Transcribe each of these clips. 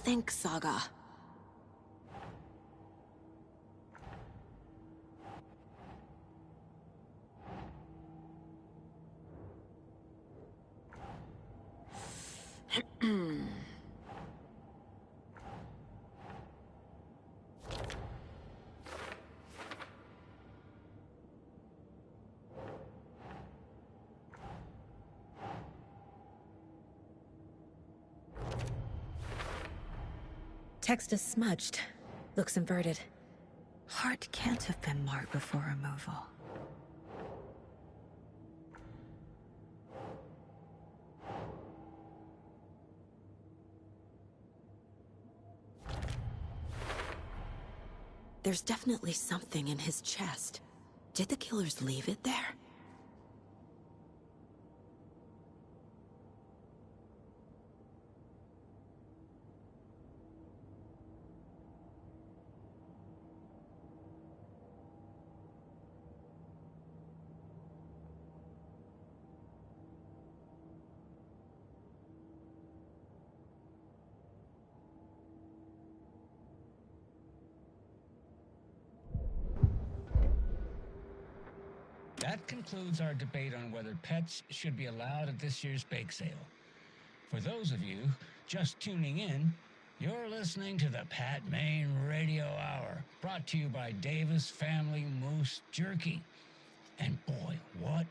think saga. Text is smudged. Looks inverted. Heart can't have been marked before removal. There's definitely something in his chest. Did the killers leave it there? That concludes our debate on whether pets should be allowed at this year's bake sale. For those of you just tuning in, you're listening to the Pat Main Radio Hour, brought to you by Davis Family Moose Jerky. And boy, what...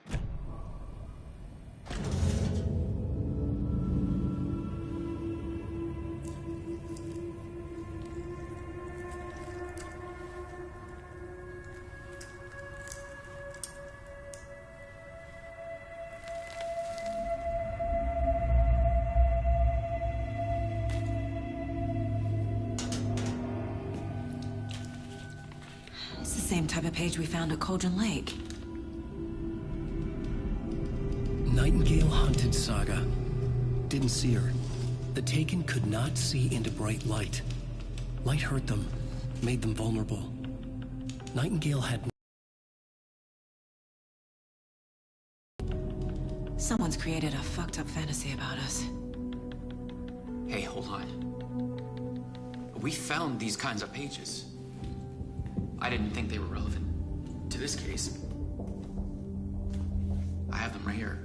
Same type of page we found at Cauldron Lake. Nightingale hunted Saga. Didn't see her. The Taken could not see into bright light. Light hurt them, made them vulnerable. Nightingale had... Someone's created a fucked up fantasy about us. Hey, hold on. We found these kinds of pages. I didn't think they were relevant to this case. I have them right here.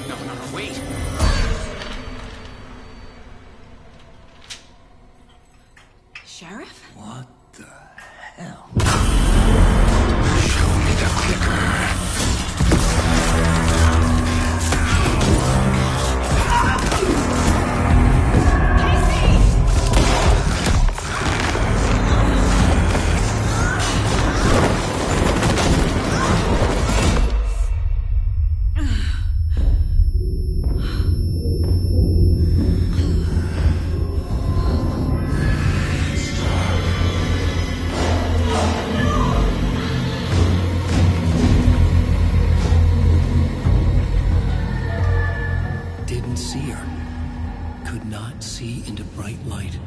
No, wait! Sheriff? What the hell? Didn't see her. Could not see into bright light.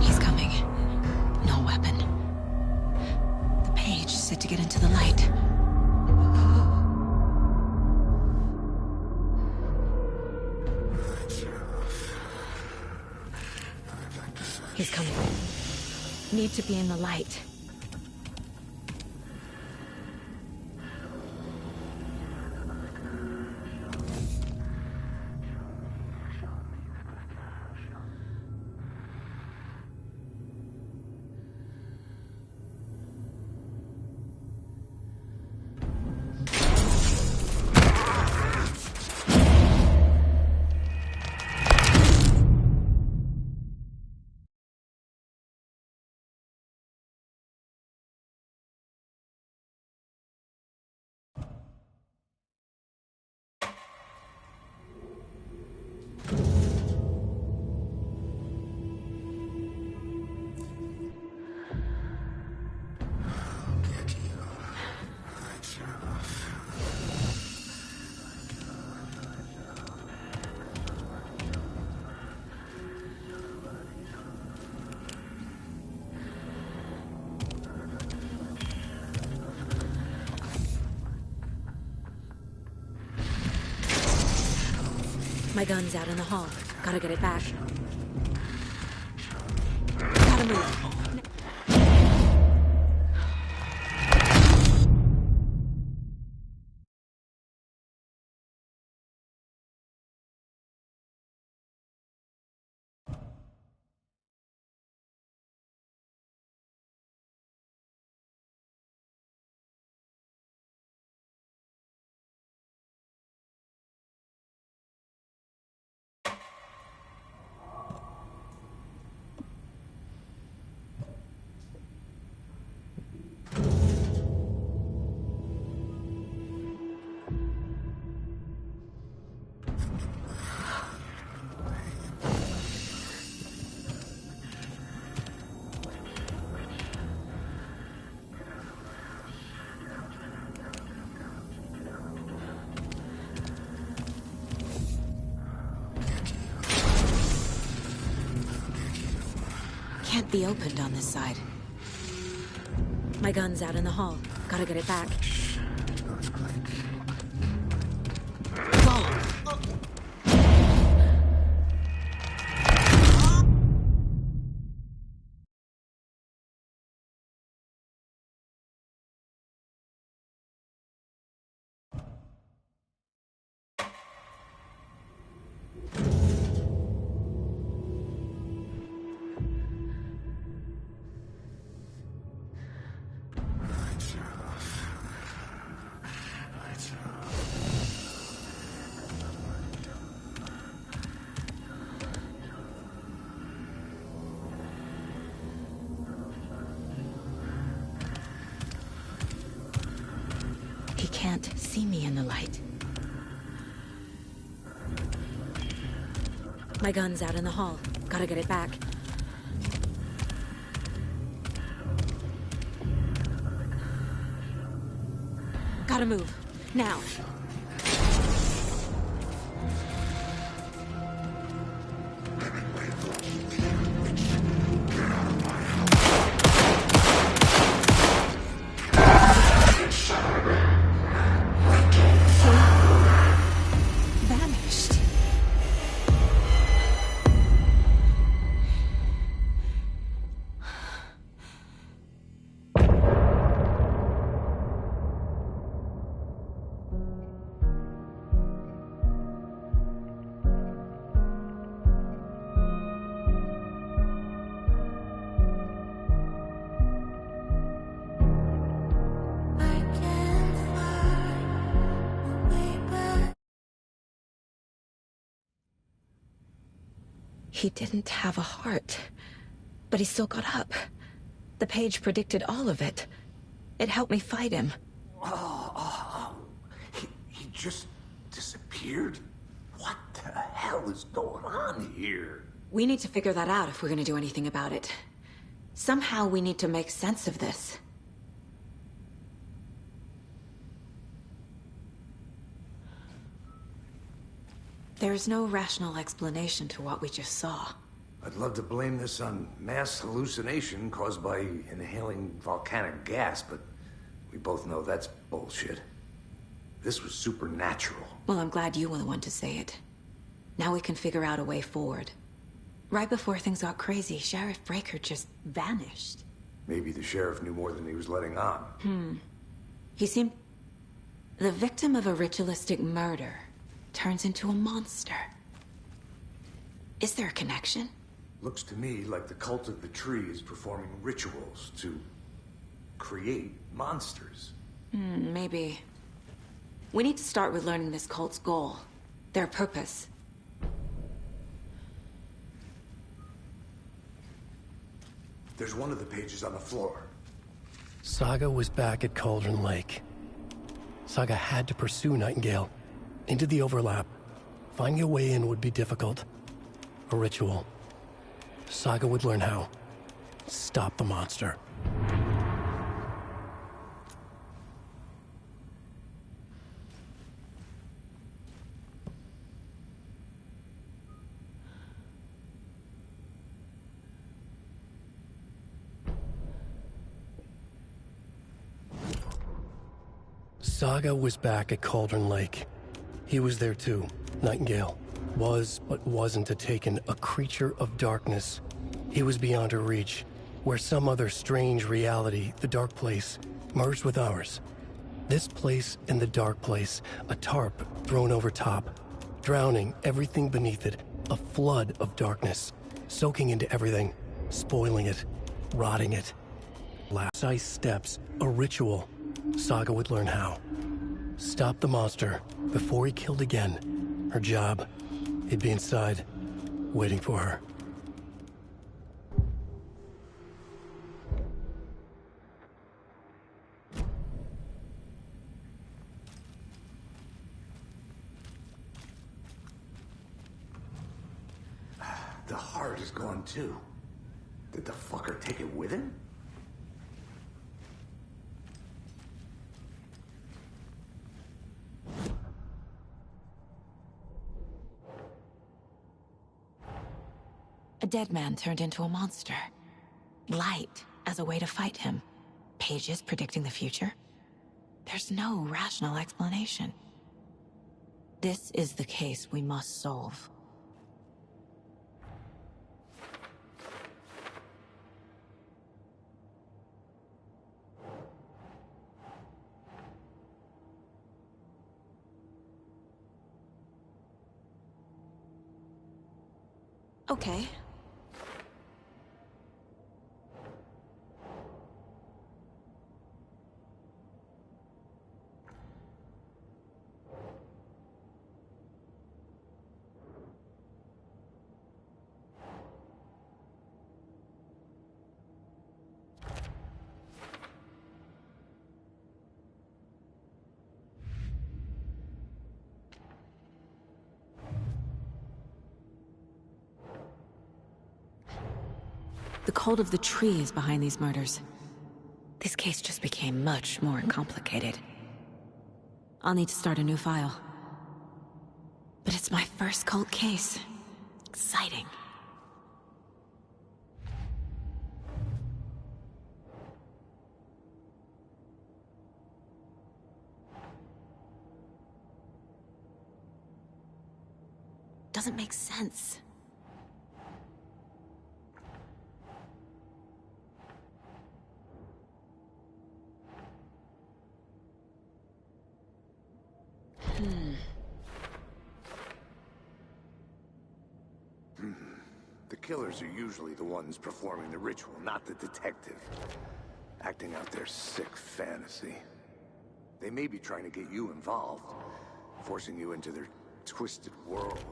He's coming. No weapon. The page set to get into the light. He's coming. Need to be in the light. My gun's out in the hall. Gotta get it back. Gotta move. Can't be opened on this side. My gun's out in the hall. Gotta get it back. Whoa! He can't see me in the light. My gun's out in the hall. Gotta get it back. Gotta move. Now. Vanished. He didn't have a heart, but he still got up. The page predicted all of it. It helped me fight him. He just disappeared? What the hell is going on here? We need to figure that out if we're gonna do anything about it. Somehow we need to make sense of this. There's no rational explanation to what we just saw. I'd love to blame this on mass hallucination caused by inhaling volcanic gas, but we both know that's bullshit. This was supernatural. Well, I'm glad you were the one to say it. Now we can figure out a way forward. Right before things got crazy, Sheriff Breaker just vanished. Maybe the sheriff knew more than he was letting on. He seemed... the victim of a ritualistic murder turns into a monster. Is there a connection? Looks to me like the cult of the tree is performing rituals to create monsters. Maybe. We need to start with learning this cult's goal. Their purpose. There's one of the pages on the floor. Saga was back at Cauldron Lake. Saga had to pursue Nightingale. Into the overlap. Finding a way in would be difficult. A ritual. Saga would learn how. Stop the monster. Saga was back at Cauldron Lake. He was there too, Nightingale. Was, but wasn't a Taken, a creature of darkness. He was beyond her reach, where some other strange reality, the dark place, merged with ours. This place and the dark place, a tarp thrown over top, drowning everything beneath it, a flood of darkness, soaking into everything, spoiling it, rotting it. Precise steps, a ritual. Saga would learn how. Stop the monster before he killed again. Her job, he'd be inside, waiting for her. The heart is gone too. Did the fucker take it with him? A dead man turned into a monster. Light as a way to fight him. Pages predicting the future. There's no rational explanation. This is the case we must solve. Okay. The cult of the tree is behind these murders. This case just became much more complicated. I'll need to start a new file. But it's my first cult case. Exciting. Doesn't make sense. The killers are usually the ones performing the ritual, not the detective. Acting out their sick fantasy. They may be trying to get you involved, forcing you into their twisted world.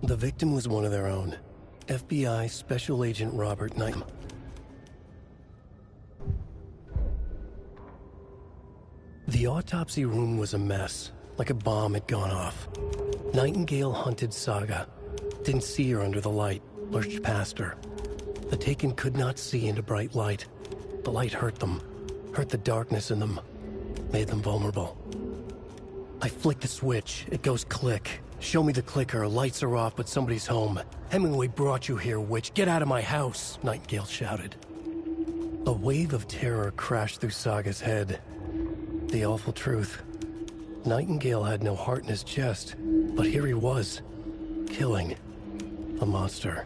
The victim was one of their own. FBI Special Agent Robert Knight. The autopsy room was a mess, like a bomb had gone off. Nightingale hunted Saga. Didn't see her under the light, lurched past her. The Taken could not see into bright light. The light hurt them, hurt the darkness in them, made them vulnerable. I flick the switch, it goes click. Show me the clicker, lights are off, but somebody's home. Hemingway brought you here, witch. Get out of my house, Nightingale shouted. A wave of terror crashed through Saga's head. The awful truth. Nightingale had no heart in his chest, but here he was, killing a monster.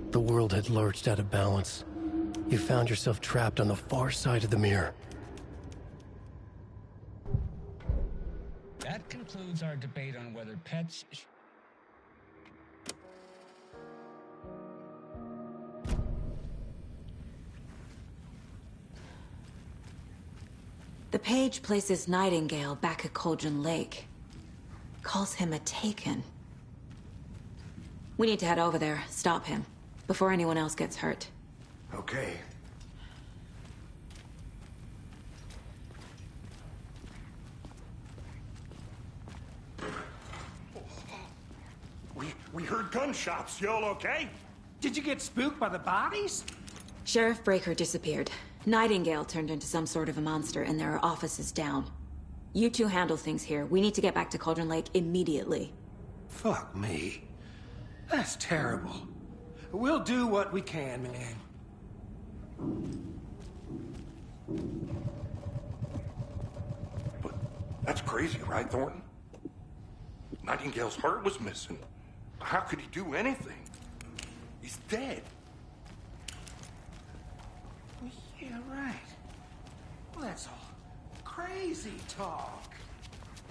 The world had lurched out of balance. You found yourself trapped on the far side of the mirror. That concludes our debate on whether pets The page places Nightingale back at Cauldron Lake. Calls him a Taken. We need to head over there, stop him, before anyone else gets hurt. Okay. heard gunshots. You all okay? Did you get spooked by the bodies? Sheriff Breaker disappeared. Nightingale turned into some sort of a monster, and there are offices down. You two handle things here. We need to get back to Cauldron Lake immediately. Fuck me. That's terrible. We'll do what we can, man. But that's crazy, right, Thornton? Nightingale's heart was missing. How could he do anything? He's dead. Yeah, right. Well, that's all crazy talk.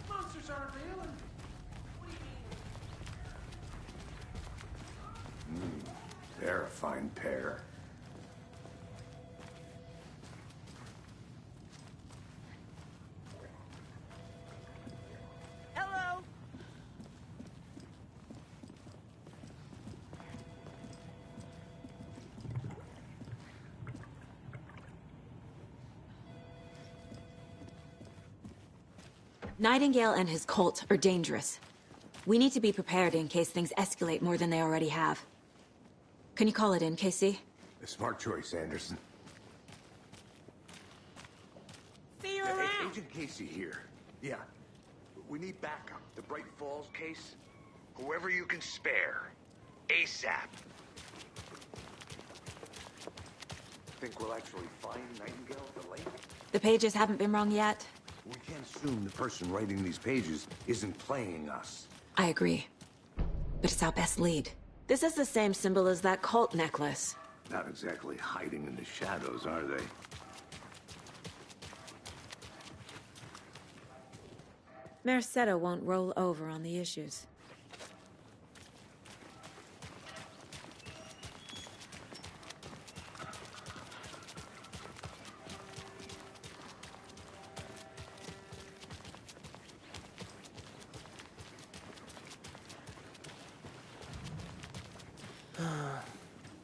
Monsters aren't real. And what do you mean? They're a fine pair. Hello. Nightingale and his cult are dangerous. We need to be prepared in case things escalate more than they already have. Can you call it in, Casey? A smart choice, Anderson. See you around. Agent Casey here. Yeah. We need backup. The Bright Falls case. Whoever you can spare. ASAP. Think we'll actually find Nightingale at the lake? The pages haven't been wrong yet. We can't assume the person writing these pages isn't playing us. I agree. But it's our best lead. This is the same symbol as that cult necklace. Not exactly hiding in the shadows, are they? Mercado won't roll over on the issues.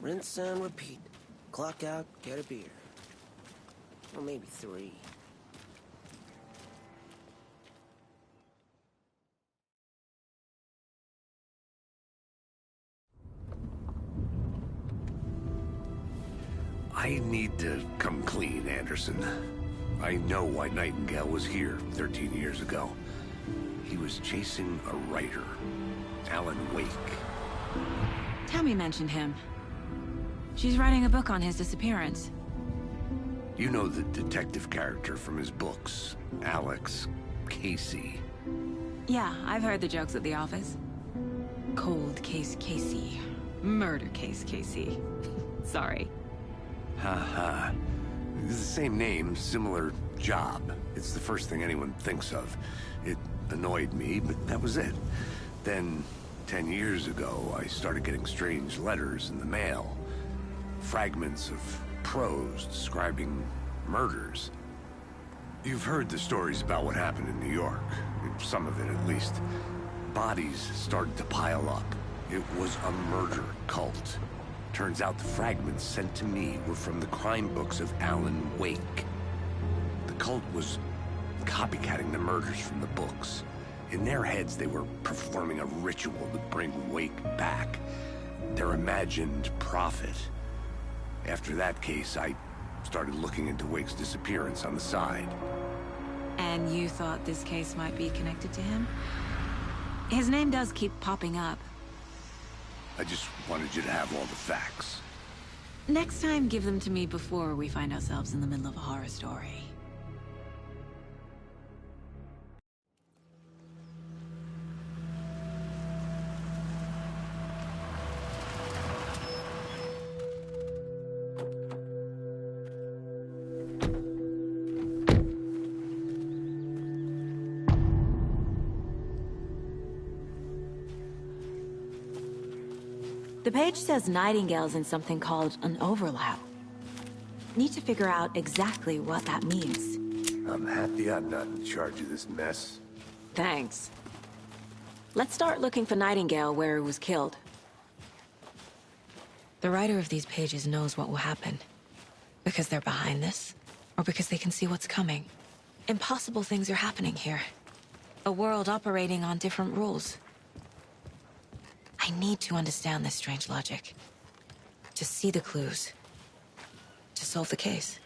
Rinse and repeat. Clock out, get a beer. Or maybe 3. I need to come clean, Anderson. I know why Nightingale was here 13 years ago. He was chasing a writer, Alan Wake. Tammy mentioned him. She's writing a book on his disappearance. You know the detective character from his books, Alex Casey. Yeah, I've heard the jokes at the office. Cold case Casey. Murder case Casey. Sorry. Ha. It's the same name, similar job. It's the first thing anyone thinks of. It annoyed me, but that was it. Then, 10 years ago, I started getting strange letters in the mail. Fragments of prose describing murders. You've heard the stories about what happened in New York. Some of it, at least. Bodies started to pile up. It was a murder cult. Turns out the fragments sent to me were from the crime books of Alan Wake. The cult was copycatting the murders from the books. In their heads, they were performing a ritual to bring Wake back. Their imagined prophet. After that case, I started looking into Wake's disappearance on the side. And you thought this case might be connected to him? His name does keep popping up. I just wanted you to have all the facts. Next time, give them to me before we find ourselves in the middle of a horror story. The page says Nightingale's in something called an overlap. Need to figure out exactly what that means. I'm happy I'm not in charge of this mess. Thanks. Let's start looking for Nightingale where he was killed. The writer of these pages knows what will happen. Because they're behind this, or because they can see what's coming. Impossible things are happening here. A world operating on different rules. I need to understand this strange logic. To see the clues. To solve the case.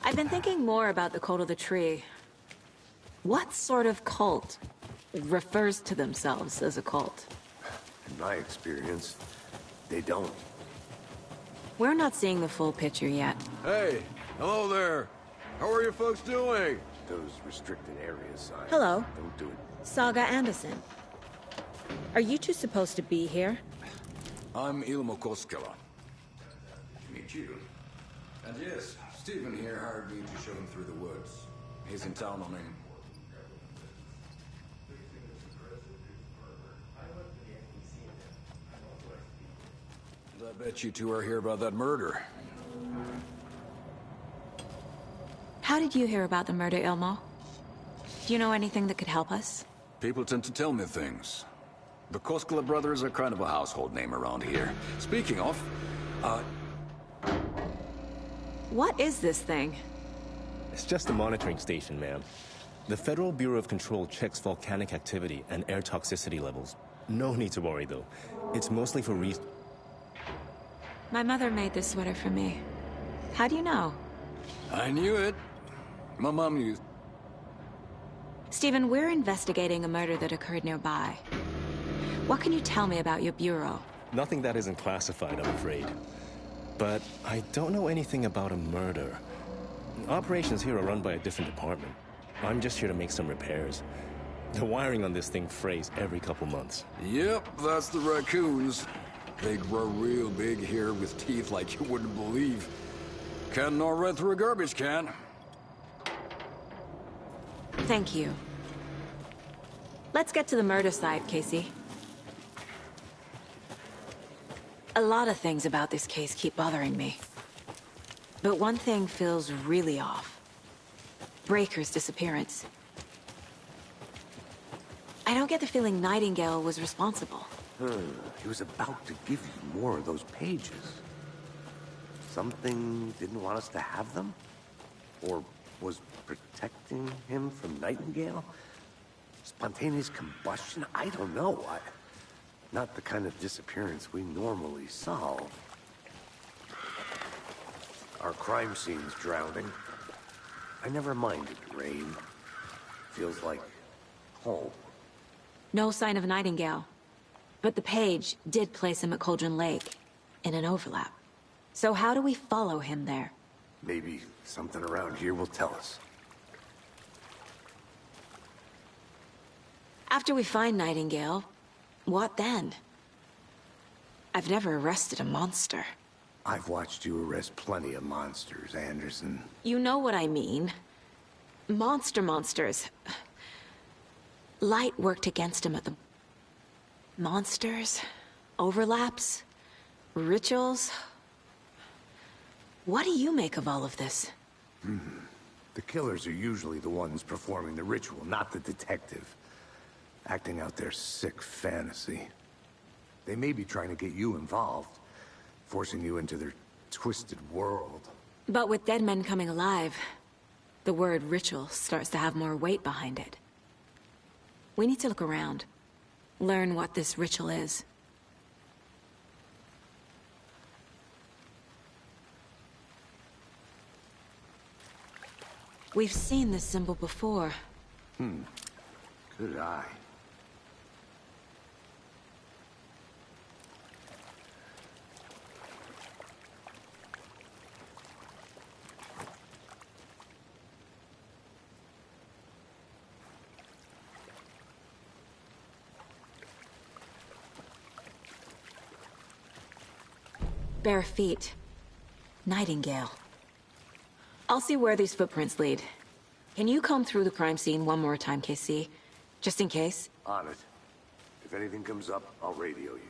I've been thinking more about the cult of the tree. What sort of cult refers to themselves as a cult? In my experience, they don't. We're not seeing the full picture yet. Hey, hello there. How are you folks doing? Those restricted areas signs. Hello. Don't do it. Saga Anderson. Are you two supposed to be here? I'm Ilmo Koskela. Meet you. And yes, Stephen here hired me to show him through the woods. He's in town on him. And I bet you two are here about that murder. How did you hear about the murder, Ilmo? Do you know anything that could help us? People tend to tell me things. The Koskela brothers are kind of a household name around here. Speaking of, What is this thing? It's just a monitoring station, ma'am. The Federal Bureau of Control checks volcanic activity and air toxicity levels. No need to worry, though. It's mostly for My mother made this sweater for me. How do you know? I knew it. My mom used... Stephen, we're investigating a murder that occurred nearby. What can you tell me about your bureau? Nothing that isn't classified, I'm afraid. But I don't know anything about a murder. Operations here are run by a different department. I'm just here to make some repairs. The wiring on this thing frays every couple months. Yep, that's the raccoons. They grow real big here with teeth like you wouldn't believe. Can't gnaw right through a garbage can. Thank you. Let's get to the murder site, Casey. A lot of things about this case keep bothering me. But one thing feels really off. Breaker's disappearance. I don't get the feeling Nightingale was responsible. He was about to give you more of those pages. Something didn't want us to have them? Or was protecting him from Nightingale? Spontaneous combustion? I don't know. Not the kind of disappearance we normally solve. Our crime scene's drowning. I never minded rain. Feels like home. No sign of Nightingale. But the page did place him at Cauldron Lake, in an overlap. So how do we follow him there? Maybe something around here will tell us. After we find Nightingale, what then? I've never arrested a monster. I've watched you arrest plenty of monsters, Anderson. You know what I mean. Monsters. Light worked against him at the... Monsters? Overlaps? Rituals? What do you make of all of this? The killers are usually the ones performing the ritual, not the detective. Acting out their sick fantasy. They may be trying to get you involved, forcing you into their twisted world. But with dead men coming alive, the word ritual starts to have more weight behind it. We need to look around. Learn what this ritual is. We've seen this symbol before. Good eye. Bare feet. Nightingale. I'll see where these footprints lead. Can you comb through the crime scene one more time, KC? Just in case? On it. If anything comes up, I'll radio you.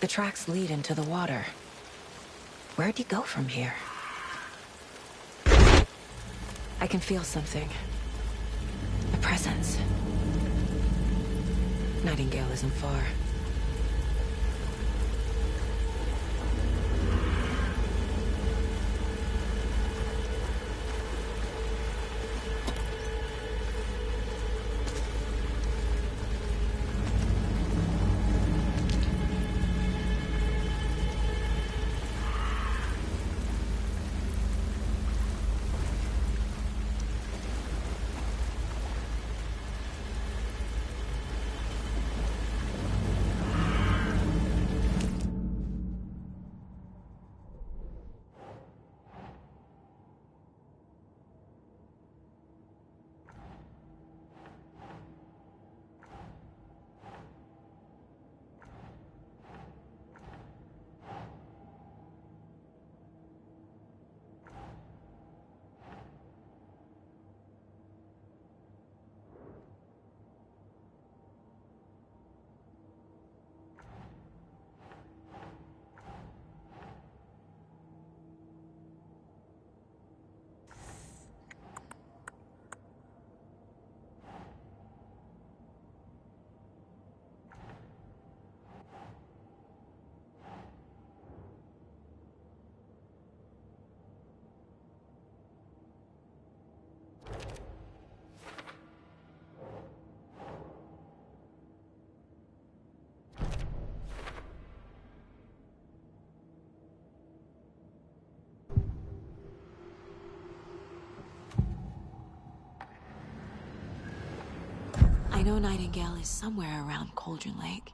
The tracks lead into the water. Where'd he go from here? I can feel something. A presence. Nightingale isn't far. I know Nightingale is somewhere around Cauldron Lake.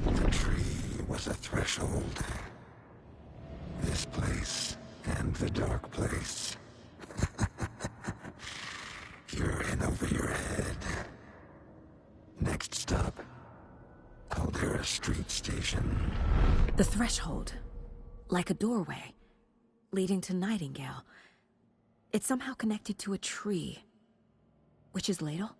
The tree was a threshold. This place and the dark place. You're in over your head. Next stop, Caldera Street Station. The threshold. Like a doorway. Leading to Nightingale. It's somehow connected to a tree. Witch's Ladle?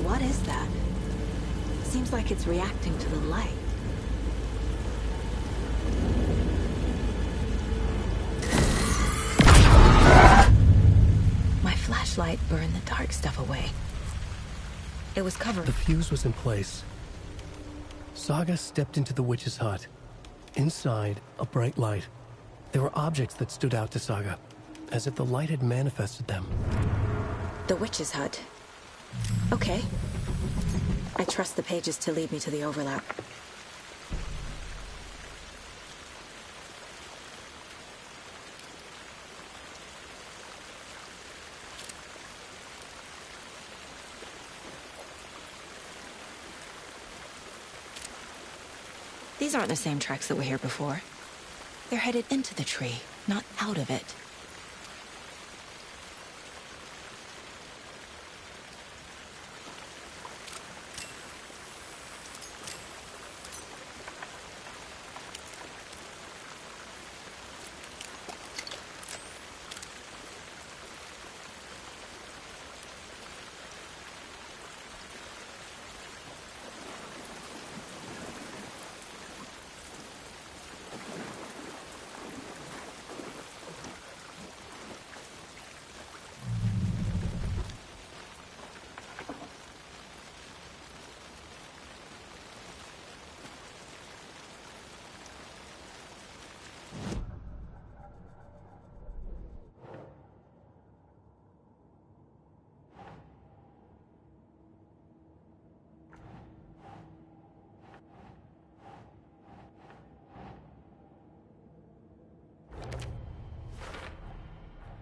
What is that? Seems like it's reacting to the light. My flashlight burned the dark stuff away. It was covered. The fuse was in place. Saga stepped into the witch's hut. Inside, a bright light. There were objects that stood out to Saga, as if the light had manifested them. The witch's hut. Okay. I trust the pages to lead me to the overlap. These aren't the same tracks that were here before. They're headed into the tree, not out of it.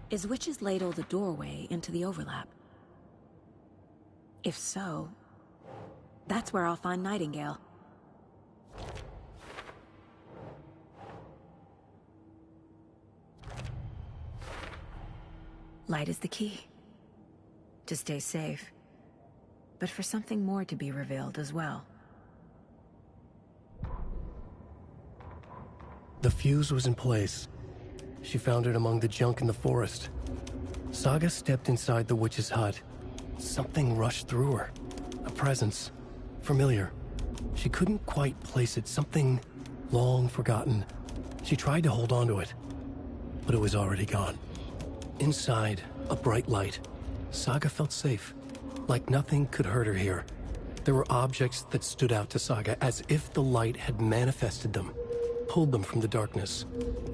Is Witch's Ladle the doorway into the overlap? If so, that's where I'll find Nightingale. Light is the key. To stay safe. But for something more to be revealed as well. The fuse was in place. She found it among the junk in the forest. Saga stepped inside the witch's hut. Something rushed through her. A presence. Familiar. She couldn't quite place it. Something long forgotten. She tried to hold on to it, but it was already gone. Inside, a bright light. Saga felt safe. Like nothing could hurt her here. There were objects that stood out to Saga as if the light had manifested them. Pulled them from the darkness.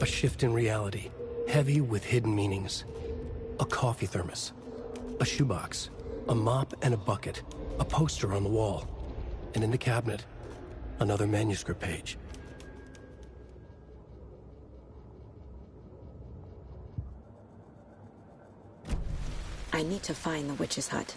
A shift in reality, heavy with hidden meanings. A coffee thermos, a shoebox, a mop and a bucket, a poster on the wall, and in the cabinet, another manuscript page. I need to find the witch's hut.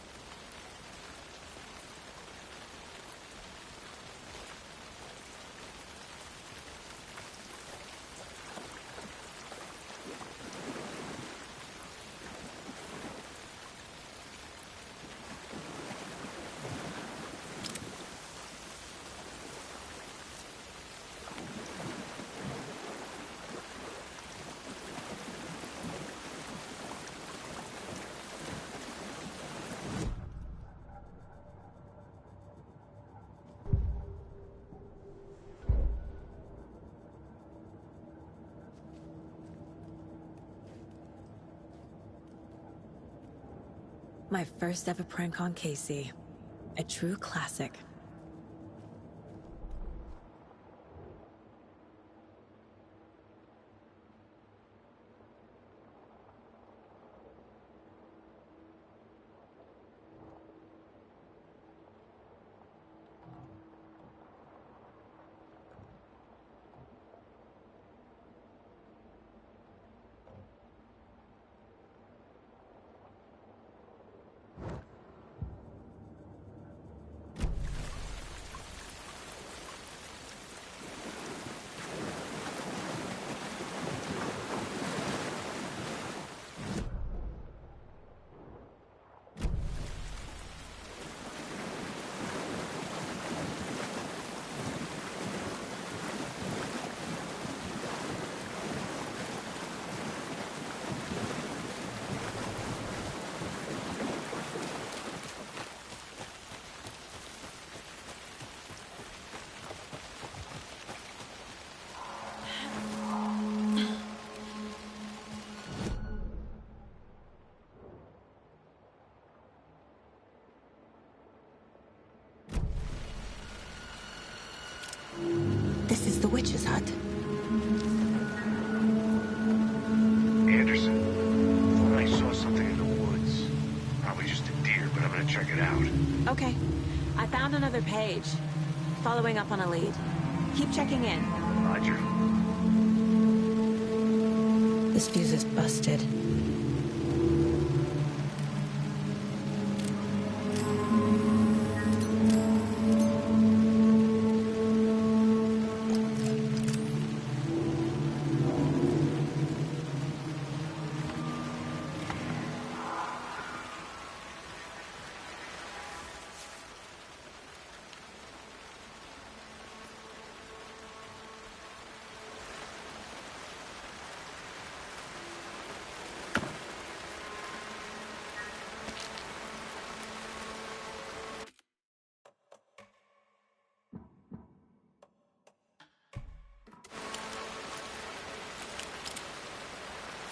My first ever prank on Casey. A true classic. This is the witch's hut. Anderson, thought I saw something in the woods. Probably just a deer, but I'm gonna check it out. Okay. I found another page. Following up on a lead. Keep checking in. Roger. This fuse is busted.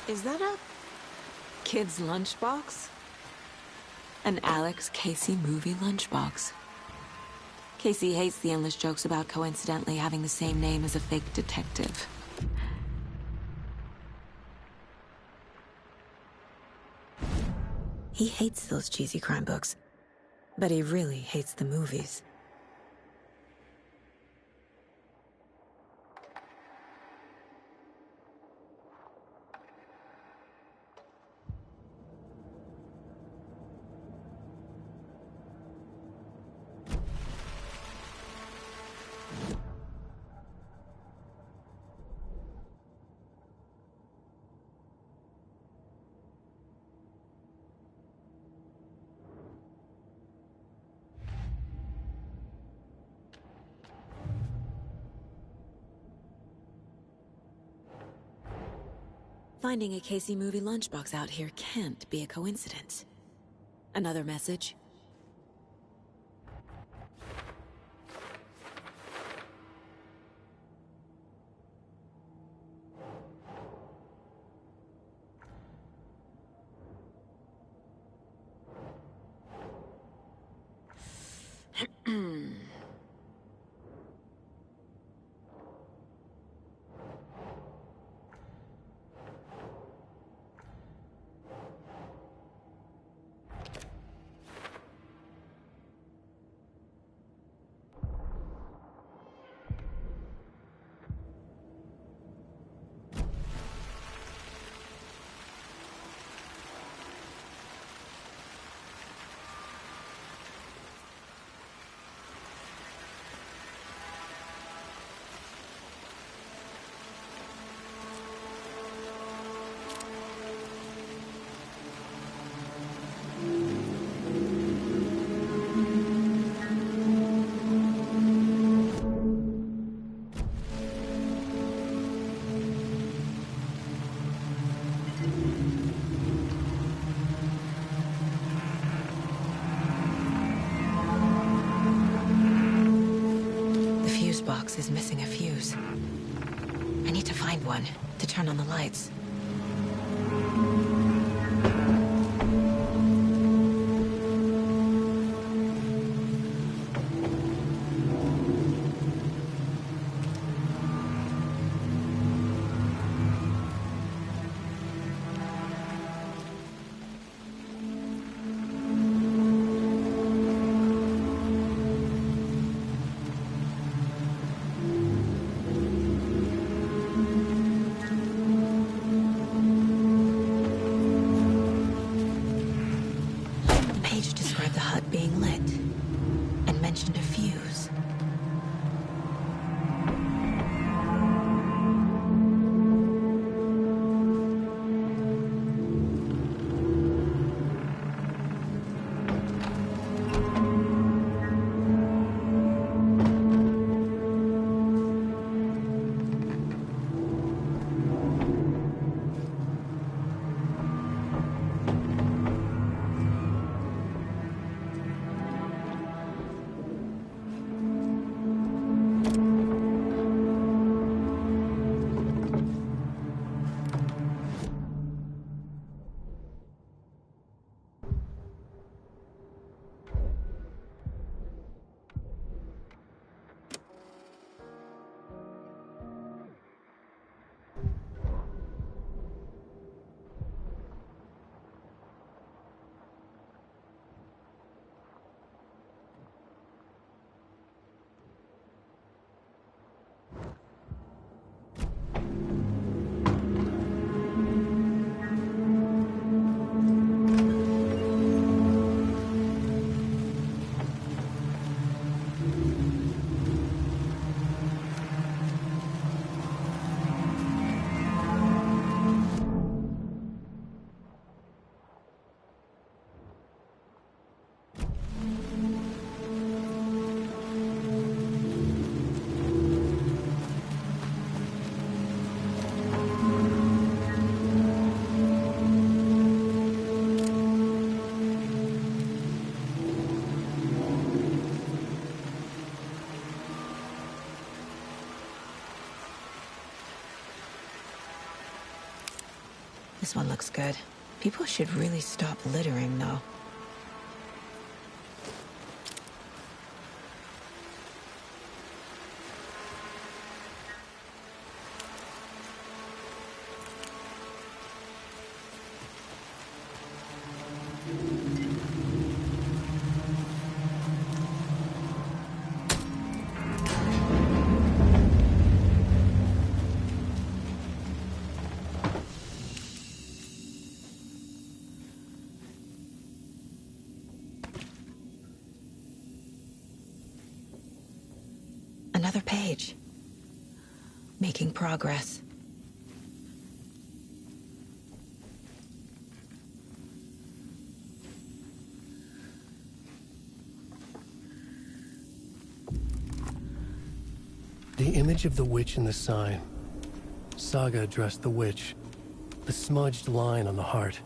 Is that a kid's lunchbox? An Alex Casey movie lunchbox. Casey hates the endless jokes about coincidentally having the same name as a fake detective. He hates those cheesy crime books, but he really hates the movies. Finding a Casey movie lunchbox out here can't be a coincidence. Another message? Box is missing a fuse. I need to find one to turn on the lights. This one looks good. People should really stop littering, though. Another page. Making progress. The image of the witch in the sign. Saga addressed the witch. The smudged line on the heart.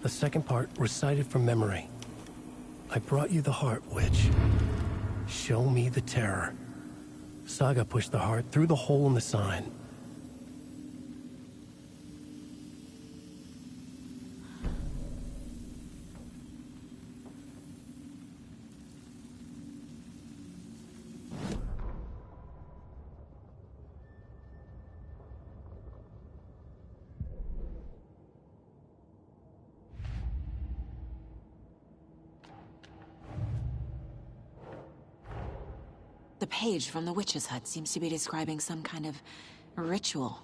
The second part recited from memory. I brought you the heart, witch. Show me the terror. Saga pushed the heart through the hole in the sign. The page from the witch's hut seems to be describing some kind of ritual.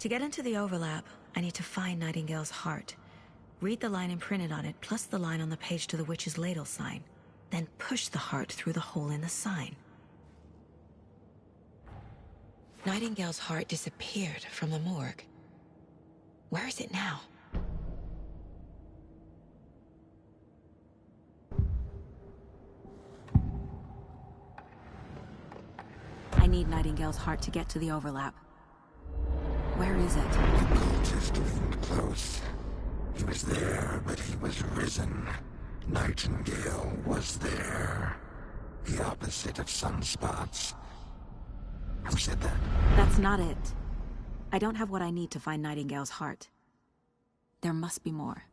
To get into the overlap, I need to find Nightingale's heart. Read the line imprinted on it, plus the line on the page to the witch's ladle sign. Then push the heart through the hole in the sign. Nightingale's heart disappeared from the morgue. Where is it now? I need Nightingale's heart to get to the overlap. Where is it? The cultist isn't close. He was there, but he was risen. Nightingale was there. The opposite of sunspots. Who said that? That's not it. I don't have what I need to find Nightingale's heart. There must be more.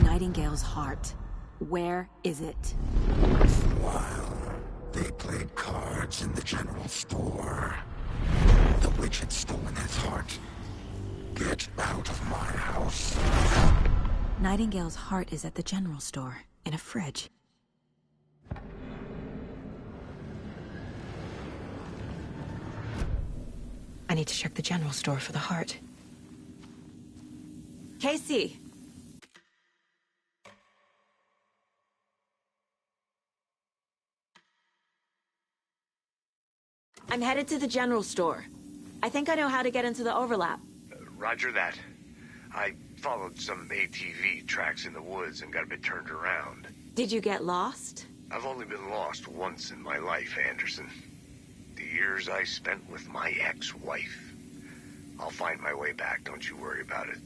Nightingale's heart. Where is it? Once in a while, they played cards in the general store. The witch had stolen his heart. Get out of my house. Nightingale's heart is at the general store, in a fridge. I need to check the general store for the heart. Casey! I'm headed to the general store. I think I know how to get into the overlap. Roger that. I followed some ATV tracks in the woods and got a bit turned around. Did you get lost? I've only been lost once in my life, Anderson. The years I spent with my ex-wife. I'll find my way back, don't you worry about it.